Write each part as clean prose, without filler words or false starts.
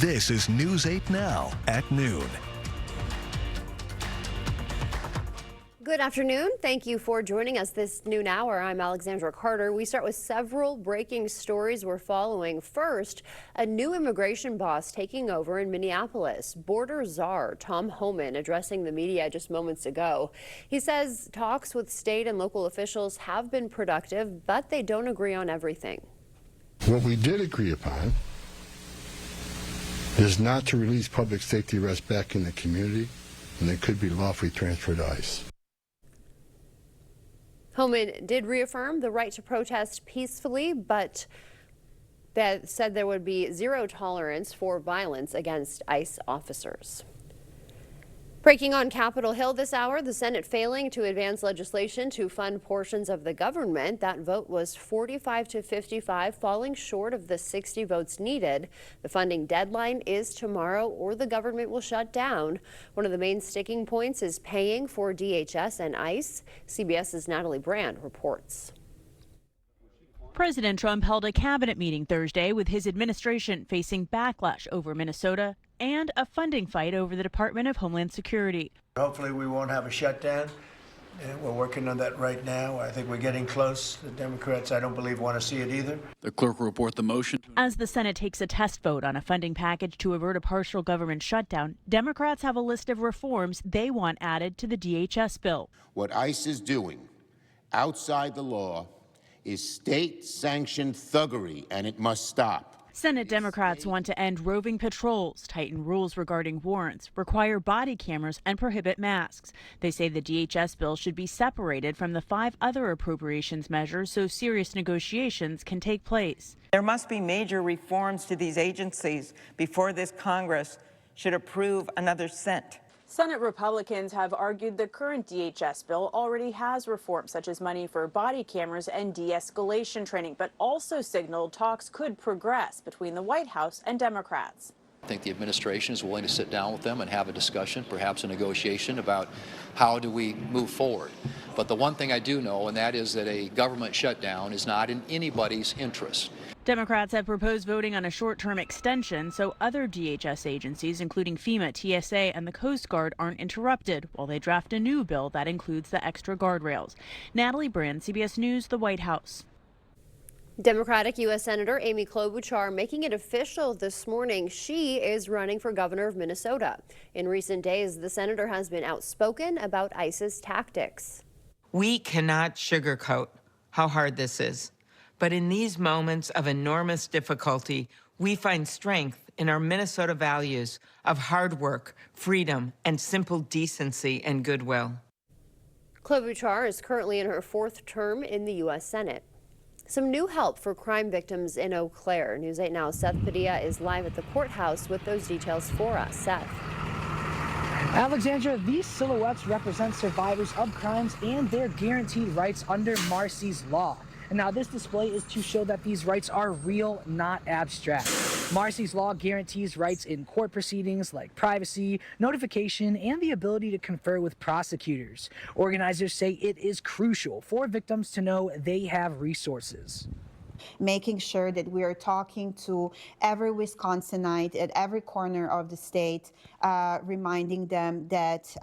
This is News 8 Now at noon. Good afternoon. Thank you for joining us this noon hour. I'm Alexandra Carter. We start with several breaking stories we're following. First, a new immigration boss taking over in Minneapolis. Border czar Tom Homan addressing the media just moments ago. He says talks with state and local officials have been productive, but they don't agree on everything. What we did agree upon is not to release public safety arrests back in the community, and they could be lawfully transferred to ICE. Homan did reaffirm the right to protest peacefully, but that said there would be zero tolerance for violence against ICE officers. Breaking on Capitol Hill this hour, the Senate failing to advance legislation to fund portions of the government. That vote was 45 to 55, falling short of the 60 votes needed. The funding deadline is tomorrow, or the government will shut down. One of the main sticking points is paying for DHS and ICE. CBS's Natalie Brand reports. President Trump held a cabinet meeting Thursday with his administration facing backlash over Minnesota and a funding fight over the Department of Homeland Security. Hopefully we won't have a shutdown, and we're working on that right now. I think we're getting close. The Democrats, I don't believe, want to see it either. The clerk will report the motion. As the Senate takes a test vote on a funding package to avert a partial government shutdown, Democrats have a list of reforms they want added to the DHS bill. What ICE is doing outside the law is state-sanctioned thuggery, and it must stop. Senate Democrats want to end roving patrols, tighten rules regarding warrants, require body cameras, and prohibit masks. They say the DHS bill should be separated from the 5 other appropriations measures so serious negotiations can take place. There must be major reforms to these agencies before this Congress should approve another cent. Senate Republicans have argued the current DHS bill already has reforms such as money for body cameras and de-escalation training, but also signaled talks could progress between the White House and Democrats. I think the administration is willing to sit down with them and have a discussion, perhaps a negotiation about how do we move forward. But the one thing I do know, and that is that a government shutdown is not in anybody's interest. Democrats have proposed voting on a short-term extension so other DHS agencies, including FEMA, TSA, and the Coast Guard, aren't interrupted while they draft a new bill that includes the extra guardrails. Natalie Brand, CBS News, the White House. Democratic U.S. Senator Amy Klobuchar making it official this morning. She is running for governor of Minnesota. In recent days, the senator has been outspoken about ICE's tactics. We cannot sugarcoat how hard this is. But in these moments of enormous difficulty, we find strength in our Minnesota values of hard work, freedom, and simple decency and goodwill. Klobuchar is currently in her 4th term in the U.S. Senate. Some new help for crime victims in Eau Claire. News 8 Now, Seth Padilla is live at the courthouse with those details for us. Seth. Alexandra, these silhouettes represent survivors of crimes and their guaranteed rights under Marsy's Law. And now this display is to show that these rights are real, not abstract. Marsy's Law guarantees rights in court proceedings like privacy, notification, and the ability to confer with prosecutors. Organizers say it is crucial for victims to know they have resources. Making sure that we are talking to every Wisconsinite at every corner of the state, reminding them that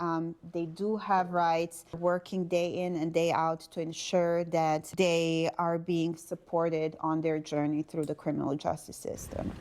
they do have rights, working day in and day out to ensure that they are being supported on their journey through the criminal justice system.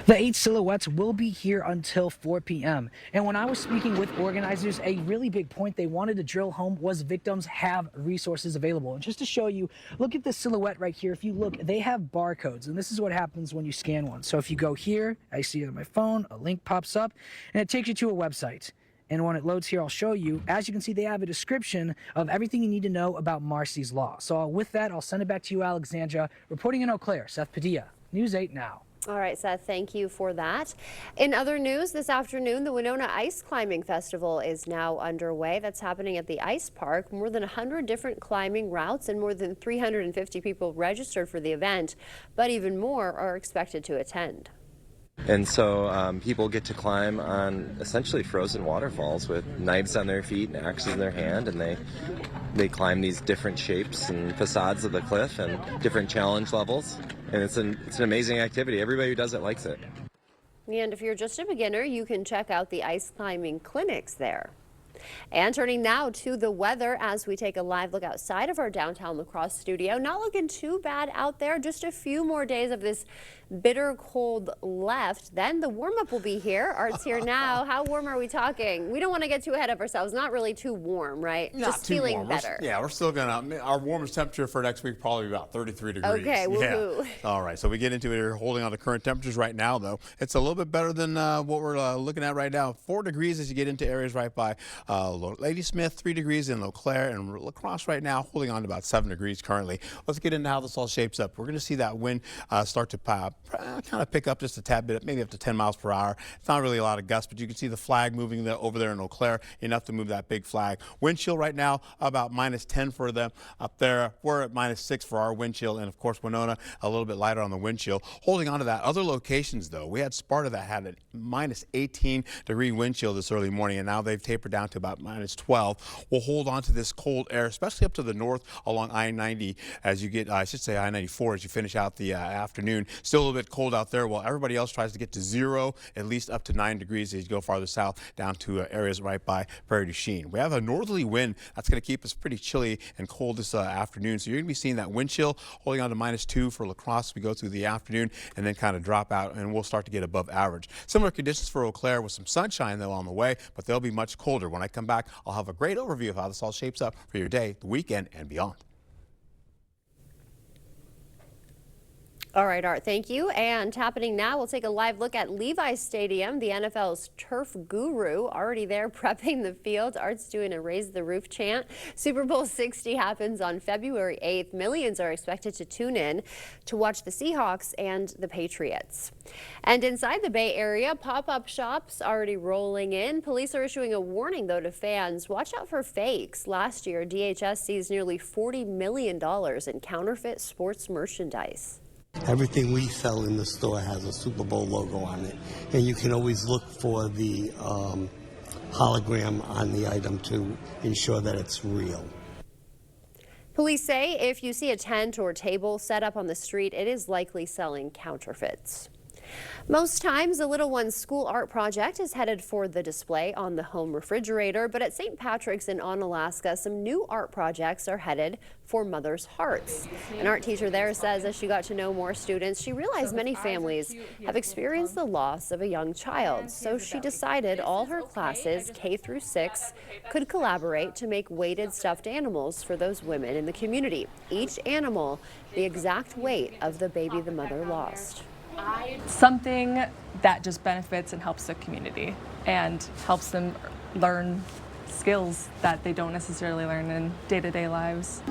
The 8 silhouettes will be here until 4 p.m. And when I was speaking with organizers, a really big point they wanted to drill home was victims have resources available. And just to show you, look at this silhouette right here. If you look, they have barcodes, and this is what happens when you scan one. So if you go here, I see it on my phone, a link pops up, and it takes you to a website. And when it loads here, I'll show you. As you can see, they have a description of everything you need to know about Marsy's Law. So with that, I'll send it back to you, Alexandra. Reporting in Eau Claire, Seth Padilla, News 8 Now. All right, Seth, thank you for that. In other news, this afternoon, the Winona Ice Climbing Festival is now underway. That's happening at the Ice Park. More than 100 different climbing routes and more than 350 people registered for the event, but even more are expected to attend. And so people get to climb on essentially frozen waterfalls with knives on their feet and axes in their hand, and they climb these different shapes and facades of the cliff and different challenge levels. And it's an amazing activity. Everybody who does it likes it. And if you're just a beginner, you can check out the ice climbing clinics there. And turning now to the weather as we take a live look outside of our downtown La Crosse studio. Not looking too bad out there. Just a few more days of this bitter cold left. Then the warm up will be here. Art's here now. How warm are we talking? We don't want to get too ahead of ourselves. Not really too warm, right? Not just too feeling warm. better. We're still gonna, our warmest temperature for next week probably about 33 degrees. Okay, woohoo. Yeah. All right, so we get into it. We're holding on to current temperatures right now, though. It's a little bit better than what we're looking at right now. 4 degrees as you get into areas right by Ladysmith, 3 degrees in Eau Claire, and La Crosse right now holding on to about 7 degrees currently. Let's get into how this all shapes up. We're going to see that wind start to kind of pick up just a tad bit, maybe up to 10 miles per hour. It's not really a lot of gusts, but you can see the flag moving over there in Eau Claire, enough to move that big flag. Wind chill right now about -10 for them up there. We're at -6 for our wind chill, and of course Winona a little bit lighter on the wind chill. Holding on to that. Other locations though, we had Sparta that had a -18 degree wind chill this early morning, and now they've tapered down to about -12. We'll hold on to this cold air, especially up to the north along I-90 as you get, I should say I-94 as you finish out the afternoon. Still a little bit cold out there while everybody else tries to get to 0, at least up to 9 degrees as you go farther south down to areas right by Prairie du Chien. We have a northerly wind that's going to keep us pretty chilly and cold this afternoon. So you're going to be seeing that wind chill holding on to -2 for La Crosse as we go through the afternoon and then kind of drop out, and we'll start to get above average. Similar conditions for Eau Claire with some sunshine though on the way, but they'll be much colder. When I come back, I'll have a great overview of how this all shapes up for your day, the weekend, and beyond. All right, Art, thank you. And happening now, we'll take a live look at Levi's Stadium, the NFL's turf guru, already there prepping the field. Art's doing a raise the roof chant. Super Bowl 60 happens on February 8th. Millions are expected to tune in to watch the Seahawks and the Patriots. And inside the Bay Area, pop-up shops already rolling in. Police are issuing a warning, though, to fans. Watch out for fakes. Last year, DHS seized nearly $40 million in counterfeit sports merchandise. Everything we sell in the store has a Super Bowl logo on it, and you can always look for the hologram on the item to ensure that it's real. Police say if you see a tent or table set up on the street, it is likely selling counterfeits. Most times, the little one's school art project is headed for the display on the home refrigerator, but at St. Patrick's in Onalaska, some new art projects are headed for mothers' hearts. An art teacher there says as she got to know more students, she realized many families have experienced the loss of a young child. So she decided all her classes, K through 6, could collaborate to make weighted stuffed animals for those women in the community. Each animal the exact weight of the baby the mother lost. Something that just benefits and helps the community and helps them learn skills that they don't necessarily learn in day-to-day lives.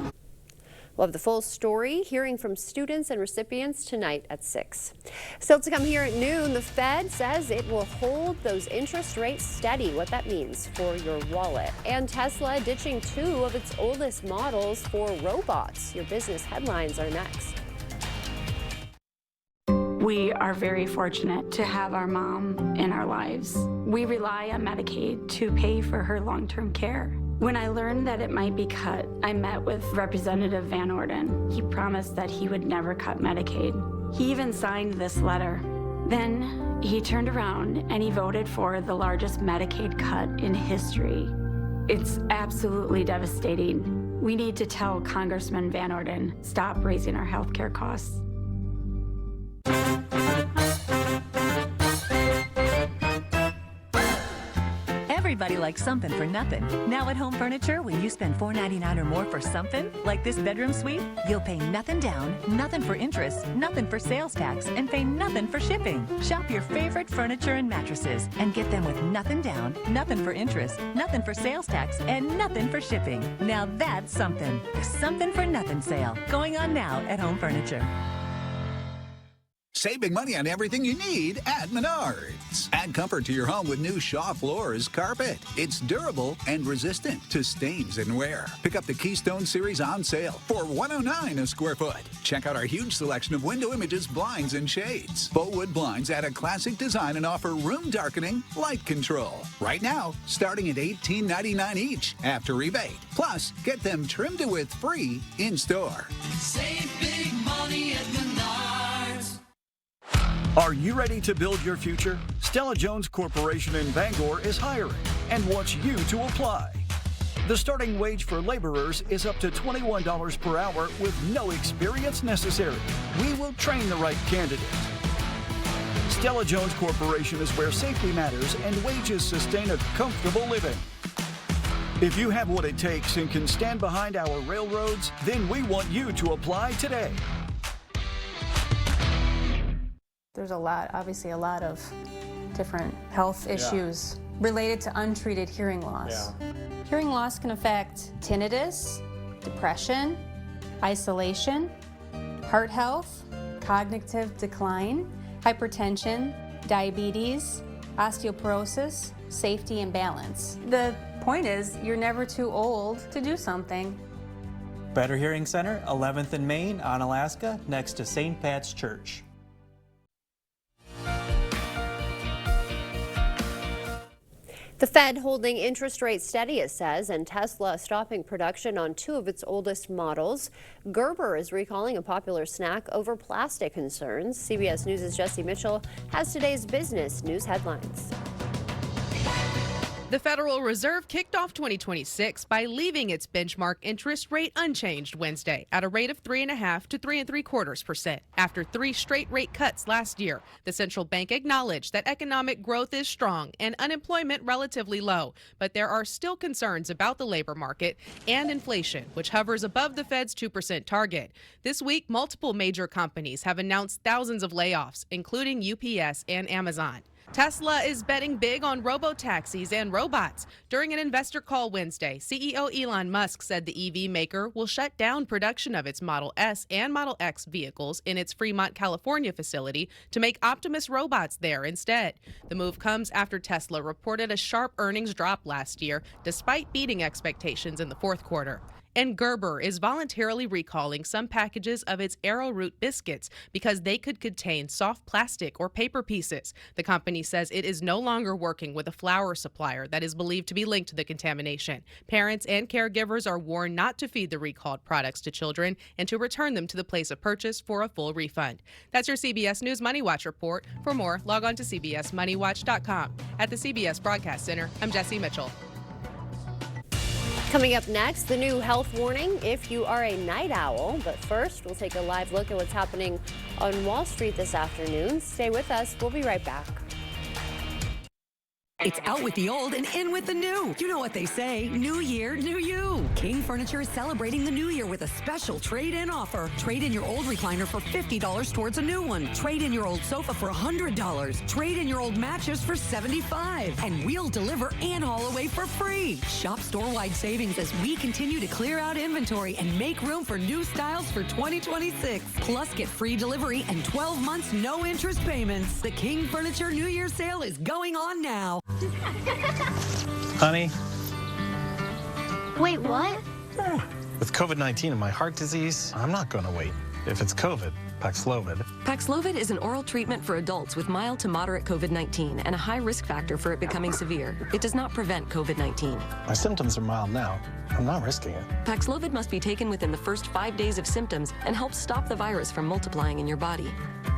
We'll have the full story, hearing from students and recipients tonight at 6. Still to come here at noon, the Fed says it will hold those interest rates steady, what that means for your wallet. And Tesla ditching 2 of its oldest models for robots. Your business headlines are next. We are very fortunate to have our mom in our lives. We rely on Medicaid to pay for her long-term care. When I learned that it might be cut, I met with Representative Van Orden. He promised that he would never cut Medicaid. He even signed this letter. Then he turned around and he voted for the largest Medicaid cut in history. It's absolutely devastating. We need to tell Congressman Van Orden, stop raising our health care costs. Everybody likes something for nothing. Now at Home Furniture, when you spend $4.99 or more for something, like this bedroom suite, you'll pay nothing down, nothing for interest, nothing for sales tax, and pay nothing for shipping. Shop your favorite furniture and mattresses and get them with nothing down, nothing for interest, nothing for sales tax, and nothing for shipping. Now that's something. The Something for Nothing sale going on now at Home Furniture. saving money on everything you need at Menards. Add comfort to your home with new Shaw Floors carpet. It's durable and resistant to stains and wear. Pick up the Keystone Series on sale for $109 a square foot. Check out our huge selection of window images, blinds, and shades. Faux wood blinds add a classic design and offer room darkening light control. Right now, starting at $18.99 each after rebate. Plus, get them trimmed to width free in store. Save big money at Menards. Are you ready to build your future? Stella Jones Corporation in Bangor is hiring and wants you to apply. The starting wage for laborers is up to $21 per hour with no experience necessary. We will train the right candidate. Stella Jones Corporation is where safety matters and wages sustain a comfortable living. If you have what it takes and can stand behind our railroads, then we want you to apply today. There's obviously a lot of different health issues related to untreated hearing loss. Hearing loss can affect tinnitus, depression, isolation, heart health, cognitive decline, hypertension, diabetes, osteoporosis, safety and balance. The point is, you're never too old to do something. Better Hearing Center, 11th and Main, Onalaska, next to St. Pat's Church. The Fed holding interest rates steady, it says, and Tesla stopping production on 2 of its oldest models. Gerber is recalling a popular snack over plastic concerns. CBS News' Jesse Mitchell has today's business news headlines. The Federal Reserve kicked off 2026 by leaving its benchmark interest rate unchanged Wednesday at a rate of 3.5% to 3.75%. After 3 straight rate cuts last year, the central bank acknowledged that economic growth is strong and unemployment relatively low, but there are still concerns about the labor market and inflation, which hovers above the Fed's 2% target. This week, multiple major companies have announced thousands of layoffs, including UPS and Amazon. Tesla is betting big on robo-taxis and robots. During an investor call Wednesday, CEO Elon Musk said the EV maker will shut down production of its Model S and Model X vehicles in its Fremont, California facility to make Optimus robots there instead. The move comes after Tesla reported a sharp earnings drop last year, despite beating expectations in the fourth quarter. And Gerber is voluntarily recalling some packages of its arrowroot biscuits because they could contain soft plastic or paper pieces. The company says it is no longer working with a flour supplier that is believed to be linked to the contamination. Parents and caregivers are warned not to feed the recalled products to children and to return them to the place of purchase for a full refund. That's your CBS News Money Watch report. For more, log on to cbsmoneywatch.com. At the CBS Broadcast Center, I'm Jesse Mitchell. Coming up next, the new health warning if you are a night owl. But first, we'll take a live look at what's happening on Wall Street this afternoon. Stay with us. We'll be right back. It's out with the old and in with the new. You know what they say, new year, new you. King Furniture is celebrating the new year with a special trade-in offer. Trade in your old recliner for $50 towards a new one. Trade in your old sofa for $100. Trade in your old mattress for $75. And we'll deliver and haul away for free. Shop store-wide savings as we continue to clear out inventory and make room for new styles for 2026. Plus, get free delivery and 12 months no interest payments. The King Furniture New Year sale is going on now. Honey. Wait, what? With COVID-19 and my heart disease, I'm not going to wait. If it's COVID, Paxlovid. Paxlovid is an oral treatment for adults with mild to moderate COVID-19 and a high risk factor for it becoming severe. It does not prevent COVID-19. My symptoms are mild now. I'm not risking it. Paxlovid must be taken within the first 5 days of symptoms and helps stop the virus from multiplying in your body.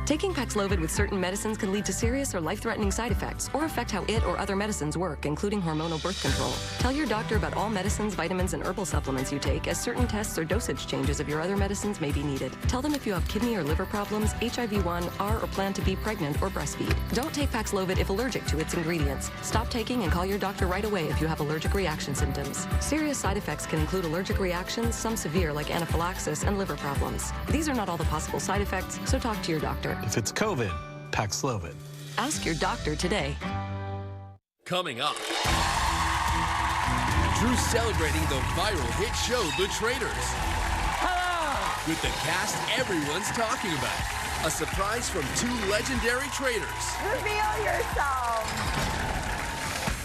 Taking Paxlovid with certain medicines can lead to serious or life-threatening side effects or affect how it or other medicines work, including hormonal birth control. Tell your doctor about all medicines, vitamins, and herbal supplements you take, as certain tests or dosage changes of your other medicines may be needed. Tell them if you have kidney or liver problems, HIV-1, are or plan to be pregnant or breastfeed. Don't take Paxlovid if allergic to its ingredients. Stop taking and call your doctor right away if you have allergic reaction symptoms. Serious side effects can include allergic reactions, some severe like anaphylaxis and liver problems. These are not all the possible side effects, so talk to your doctor. If it's COVID, Paxlovid. Ask your doctor today. Coming up, Drew celebrating the viral hit show The Traitors with the cast everyone's talking about. A surprise from two legendary traders. Reveal yourself.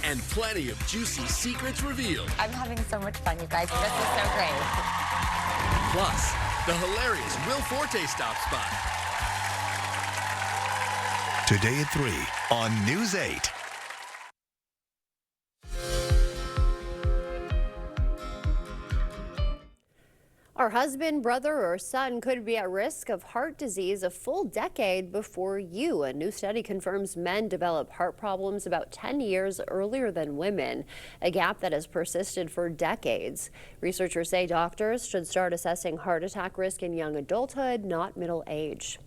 And plenty of juicy secrets revealed. I'm having so much fun, you guys. This is so great. Plus, the hilarious Will Forte stops by. Today at 3 on News 8. Our husband, brother, or son could be at risk of heart disease a full decade before you. A new study confirms men develop heart problems about 10 years earlier than women, a gap that has persisted for decades. Researchers say doctors should start assessing heart attack risk in young adulthood, not middle age.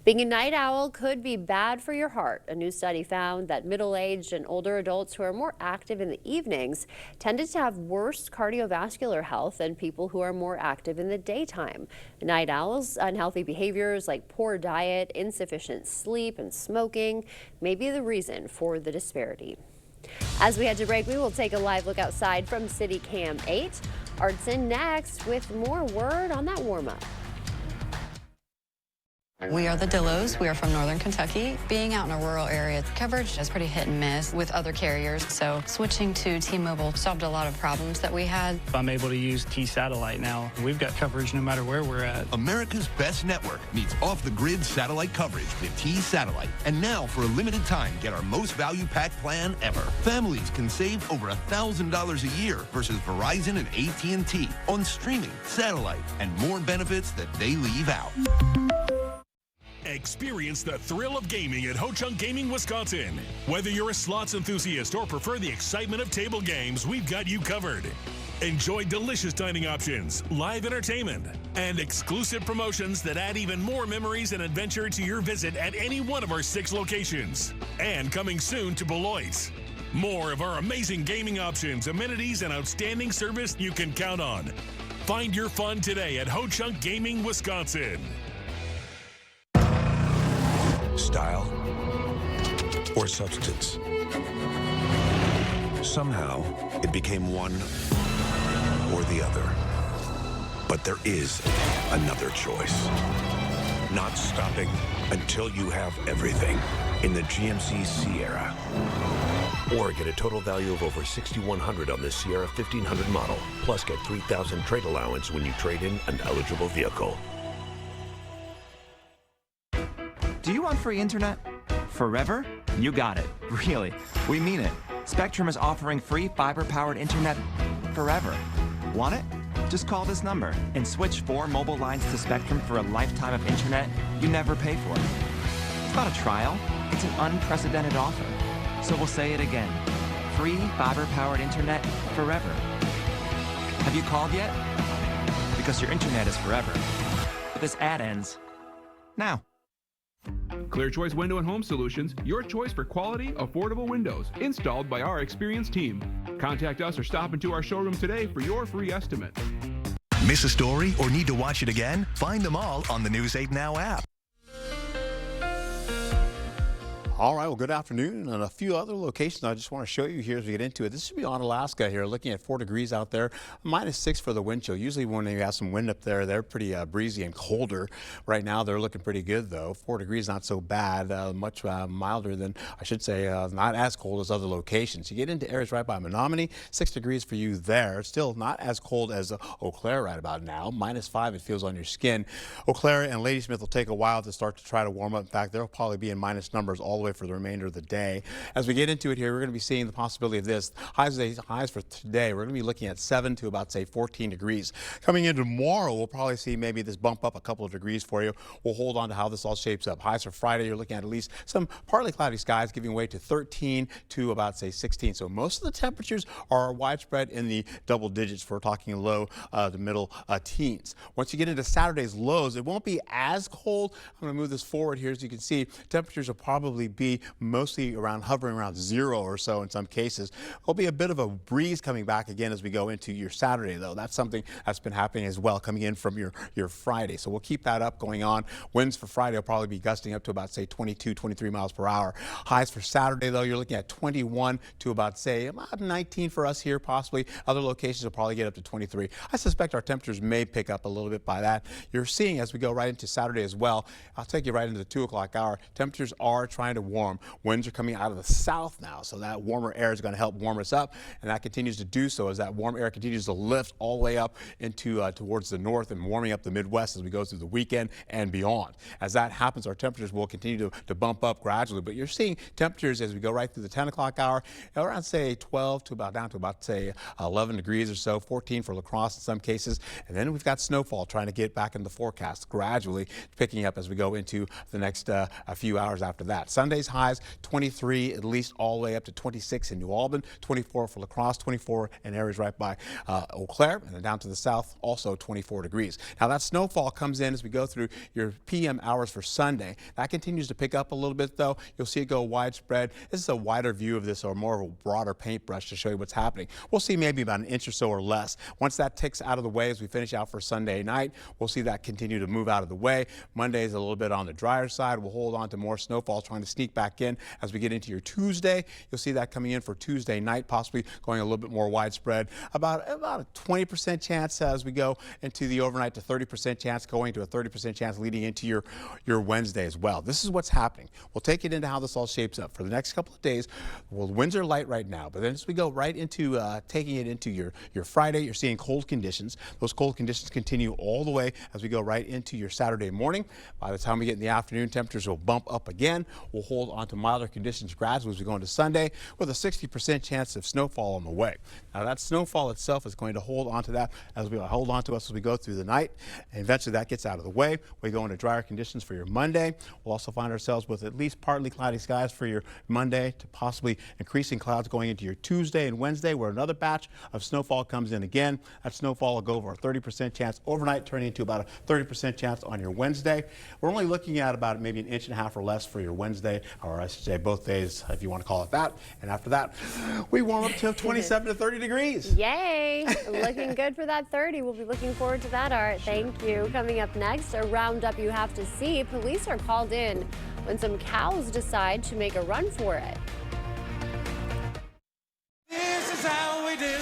Being a night owl could be bad for your heart. A new study found that middle-aged and older adults who are more active in the evenings tended to have worse cardiovascular health than people who are more active in the daytime. Night owls' unhealthy behaviors like poor diet, insufficient sleep, and smoking may be the reason for the disparity. As we head to break, we will take a live look outside from City Cam 8. Artson next with more word on that warm-up. We are the Dillos. We are from Northern Kentucky. Being out in a rural area, coverage is pretty hit and miss with other carriers, so switching to T-Mobile solved a lot of problems that we had. I'm able to use T-Satellite now. We've got coverage no matter where we're at. America's best network meets off-the-grid satellite coverage with T-Satellite. And now, for a limited time, get our most value-packed plan ever. Families can save over $1,000 a year versus Verizon and AT&T on streaming, satellite, and more benefits that they leave out. Experience the thrill of gaming at Ho-Chunk Gaming, Wisconsin. Whether you're a slots enthusiast or prefer the excitement of table games, we've got you covered. Enjoy delicious dining options, live entertainment, and exclusive promotions that add even more memories and adventure to your visit at any one of our 6 locations. And coming soon to Beloit. More of our amazing gaming options, amenities, and outstanding service you can count on. Find your fun today at Ho-Chunk Gaming, Wisconsin. Style or substance. Somehow, it became one or the other. But there is another choice. Not stopping until you have everything in the GMC Sierra. Or get a total value of over $6,100 on this Sierra 1500 model. Plus get $3,000 trade allowance when you trade in an eligible vehicle. Do you want free internet? Forever? You got it. Really. We mean it. Spectrum is offering free fiber-powered internet forever. Want it? Just call this number and switch 4 mobile lines to Spectrum for a lifetime of internet you never pay for. It's not a trial. It's an unprecedented offer. So we'll say it again. Free fiber-powered internet forever. Have you called yet? Because your internet is forever. But this ad ends now. Clear Choice Window and Home Solutions, your choice for quality, affordable windows, installed by our experienced team. Contact us or stop into our showroom today for your free estimate. Miss a story or need to watch it again? Find them all on the News 8 Now app. All right, well, good afternoon. And a few other locations I just want to show you here as we get into it. This should be on Alaska here, looking at 4 degrees out there, -6 for the wind chill. Usually when you have some wind up there, they're pretty breezy and colder. Right now, they're looking pretty good, though. 4 degrees, not so bad. Much milder than, I should say, not as cold as other locations. You get into areas right by Menominee, 6 degrees for you there. Still not as cold as Eau Claire right about now. -5, it feels on your skin. Eau Claire and Ladysmith will take a while to start to try to warm up. In fact, they'll probably be in minus numbers all the way for the remainder of the day. As we get into it here, we're going to be seeing the possibility of this. Highs for today, we're going to be looking at 7 to about, say, 14 degrees. Coming into tomorrow, we'll probably see maybe this bump up a couple of degrees for you. We'll hold on to how this all shapes up. Highs for Friday, you're looking at least some partly cloudy skies, giving way to 13 to about, say, 16. So most of the temperatures are widespread in the double digits. For talking low to middle teens. Once you get into Saturday's lows, it won't be as cold. I'm going to move this forward here. As you can see, temperatures will probably be mostly hovering around 0 or so in some cases. There'll be a bit of a breeze coming back again as we go into your Saturday, though. That's something that's been happening as well coming in from your Friday. So we'll keep that up going on. Winds for Friday will probably be gusting up to about, say, 22, 23 miles per hour. Highs for Saturday, though, you're looking at 21 to about, say, about 19 for us here, possibly. Other locations will probably get up to 23. I suspect our temperatures may pick up a little bit by that. You're seeing as we go right into Saturday as well. I'll take you right into the 2 o'clock hour. Temperatures are trying to warm. Winds are coming out of the south now, so that warmer air is going to help warm us up, and that continues to do so as that warm air continues to lift all the way up into towards the north and warming up the Midwest as we go through the weekend and beyond. As that happens, our temperatures will continue to bump up gradually, but you're seeing temperatures as we go right through the 10 o'clock hour around, say, 12 to about down to about, say, 11 degrees or so, 14 for La Crosse in some cases, and then we've got snowfall trying to get back in the forecast, gradually picking up as we go into the next a few hours after that. Sunday's highs 23 at least all the way up to 26 in New Albany, 24 for La Crosse, 24 in areas right by Eau Claire, and then down to the south also 24 degrees. Now that snowfall comes in as we go through your PM hours for Sunday. That continues to pick up a little bit, though. You'll see it go widespread. This is a wider view of this, or more of a broader paintbrush to show you what's happening. We'll see maybe about an inch or so or less. Once that ticks out of the way as we finish out for Sunday night, we'll see that continue to move out of the way. Monday is a little bit on the drier side. We'll hold on to more snowfall trying to sneak back in as we get into your Tuesday. You'll see that coming in for Tuesday night, possibly going a little bit more widespread. About a 20% chance as we go into the overnight to 30% chance, going to a 30% chance leading into your Wednesday as well. This is what's happening. We'll take it into how this all shapes up for the next couple of days. Well, the winds are light right now, but then as we go right into taking it into your Friday, you're seeing cold conditions. Those cold conditions continue all the way as we go right into your Saturday morning. By the time we get in the afternoon, temperatures will bump up again. We'll hold on to milder conditions gradually as we go into Sunday with a 60% chance of snowfall on the way. Now that snowfall itself is going to hold on to that as we hold on to us as we go through the night. And eventually that gets out of the way. We go into drier conditions for your Monday. We'll also find ourselves with at least partly cloudy skies for your Monday to possibly increasing clouds going into your Tuesday and Wednesday, where another batch of snowfall comes in again. That snowfall will go over a 30% chance overnight, turning into about a 30% chance on your Wednesday. We're only looking at about maybe an inch and a half or less for your Wednesday, or I should say both days, if you want to call it that. And after that, we warm up to 27 to 30 degrees. Yay! Looking good for that 30. We'll be looking forward to that, Art. Thank you. Coming up next, a roundup you have to see. Police are called in when some cows decide to make a run for it. This is how we do it.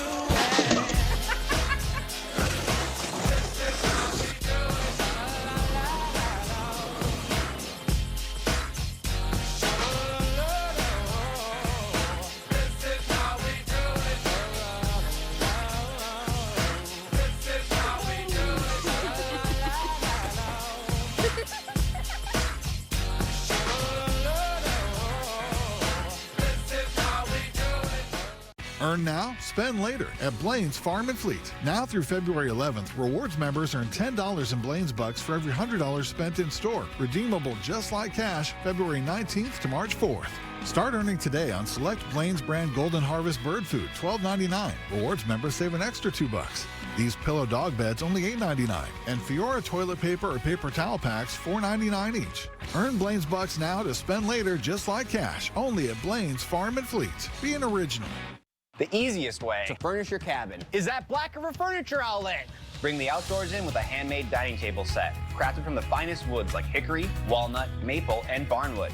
Earn now, spend later at Blaine's Farm and Fleet. Now through February 11th, rewards members earn $10 in Blaine's Bucks for every $100 spent in store. Redeemable just like cash, February 19th to March 4th. Start earning today on select Blaine's brand Golden Harvest bird food, $12.99. Rewards members save an extra $2. These pillow dog beds only $8.99. And Fiora toilet paper or paper towel packs, $4.99 each. Earn Blaine's Bucks now to spend later just like cash, only at Blaine's Farm and Fleet. Be an original. The easiest way to furnish your cabin is at Black River Furniture Outlet. Bring the outdoors in with a handmade dining table set, crafted from the finest woods like hickory, walnut, maple, and barnwood.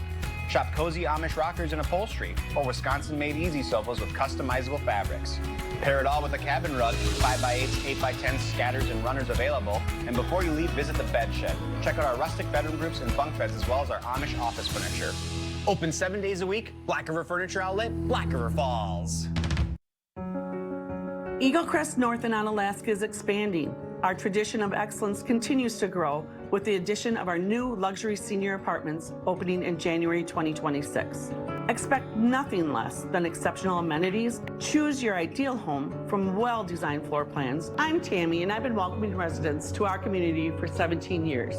Shop cozy Amish rockers and upholstery, or Wisconsin-made easy sofas with customizable fabrics. Pair it all with a cabin rug, 5x8s, 8x10s, scatters, and runners available. And before you leave, visit the bed shed. Check out our rustic bedroom groups and bunk beds, as well as our Amish office furniture. Open 7 days a week, Black River Furniture Outlet, Black River Falls. Eagle Crest North in Onalaska is expanding. Our tradition of excellence continues to grow with the addition of our new luxury senior apartments opening in January 2026. Expect nothing less than exceptional amenities. Choose your ideal home from well-designed floor plans. I'm Tammy, and I've been welcoming residents to our community for 17 years.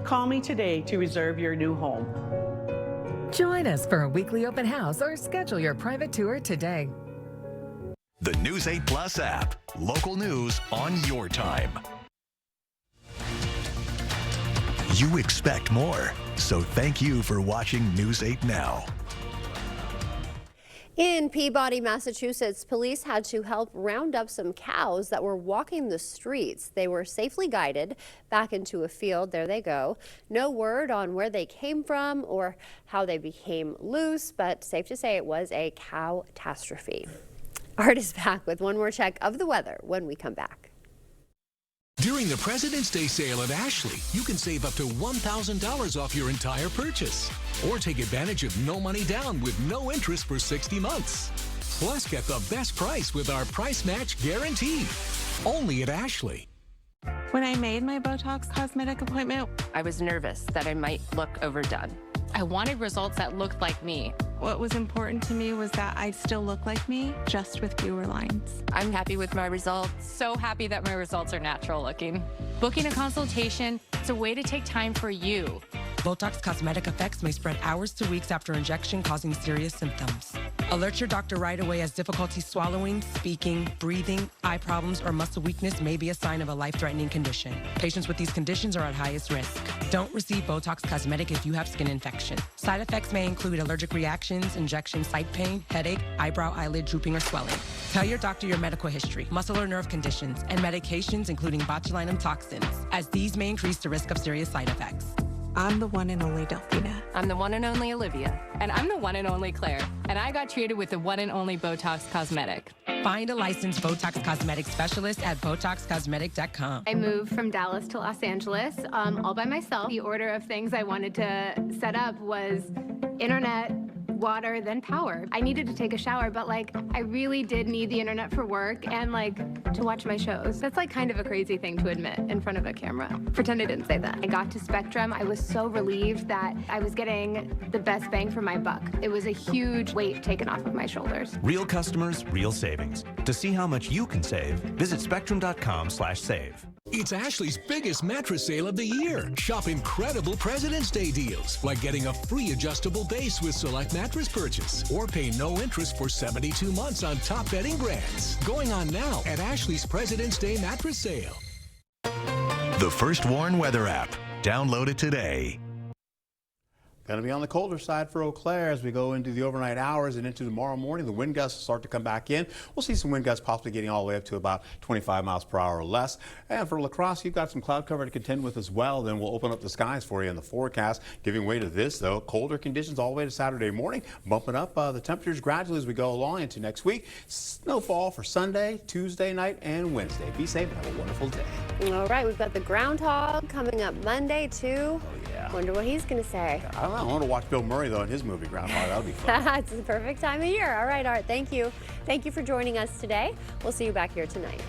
Call me today to reserve your new home. Join us for a weekly open house or schedule your private tour today. The News 8 Plus app. Local news on your time. You expect more. So thank you for watching News 8 Now. In Peabody, Massachusetts, police had to help round up some cows that were walking the streets. They were safely guided back into a field. There they go. No word on where they came from or how they became loose, but safe to say it was a cow-tastrophe. Art is back with one more check of the weather when we come back. During the President's Day sale at Ashley, you can save up to $1,000 off your entire purchase. Or take advantage of no money down with no interest for 60 months. Plus, get the best price with our price match guarantee. Only at Ashley. When I made my Botox Cosmetic appointment, I was nervous that I might look overdone. I wanted results that looked like me. what was important to me was that I'd still look like me, just with fewer lines. I'm happy with my results. So happy that my results are natural looking. Booking a consultation, it's a way to take time for you. Botox Cosmetic effects may spread hours to weeks after injection, causing serious symptoms. Alert your doctor right away, as difficulty swallowing, speaking, breathing, eye problems, or muscle weakness may be a sign of a life-threatening condition. Patients with these conditions are at highest risk. Don't receive Botox Cosmetic if you have skin infection. Side effects may include allergic reactions, injection site pain, headache, eyebrow, eyelid drooping, or swelling. Tell your doctor your medical history, muscle or nerve conditions, and medications including botulinum toxins, as these may increase the risk of serious side effects. I'm the one and only Delphina. I'm the one and only Olivia. And I'm the one and only Claire. And I got treated with the one and only Botox Cosmetic. Find a licensed Botox Cosmetic specialist at BotoxCosmetic.com. I moved from Dallas to Los Angeles all by myself. The order of things I wanted to set up was internet, water, then power. I needed to take a shower, but I really did need the internet for work and to watch my shows. That's kind of a crazy thing to admit in front of a camera. Pretend I didn't say that. I got to Spectrum. I was so relieved that I was getting the best bang for my buck. It was a huge weight taken off of my shoulders. Real customers, real savings. To see how much you can save, visit spectrum.com/save. It's Ashley's biggest mattress sale of the year. Shop incredible President's Day deals, like getting a free adjustable base with select mattress purchase, or pay no interest for 72 months on top bedding brands. Going on now at Ashley's President's Day mattress sale. The First Warn Weather app. Download it today. Going to be on the colder side for Eau Claire as we go into the overnight hours and into tomorrow morning. The wind gusts start to come back in. We'll see some wind gusts possibly getting all the way up to about 25 miles per hour or less. And for La Crosse, you've got some cloud cover to contend with as well. Then we'll open up the skies for you in the forecast. Giving way to this, though, colder conditions all the way to Saturday morning, bumping up the temperatures gradually as we go along into next week. Snowfall for Sunday, Tuesday night, and Wednesday. Be safe and have a wonderful day. All right, we've got the groundhog coming up Monday, too. Oh, yeah. Wonder what he's going to say. I don't know. I want to watch Bill Murray, though, in his movie Groundhog. That'll be fun. It's the perfect time of year. All right, Art, thank you. Thank you for joining us today. We'll see you back here tonight.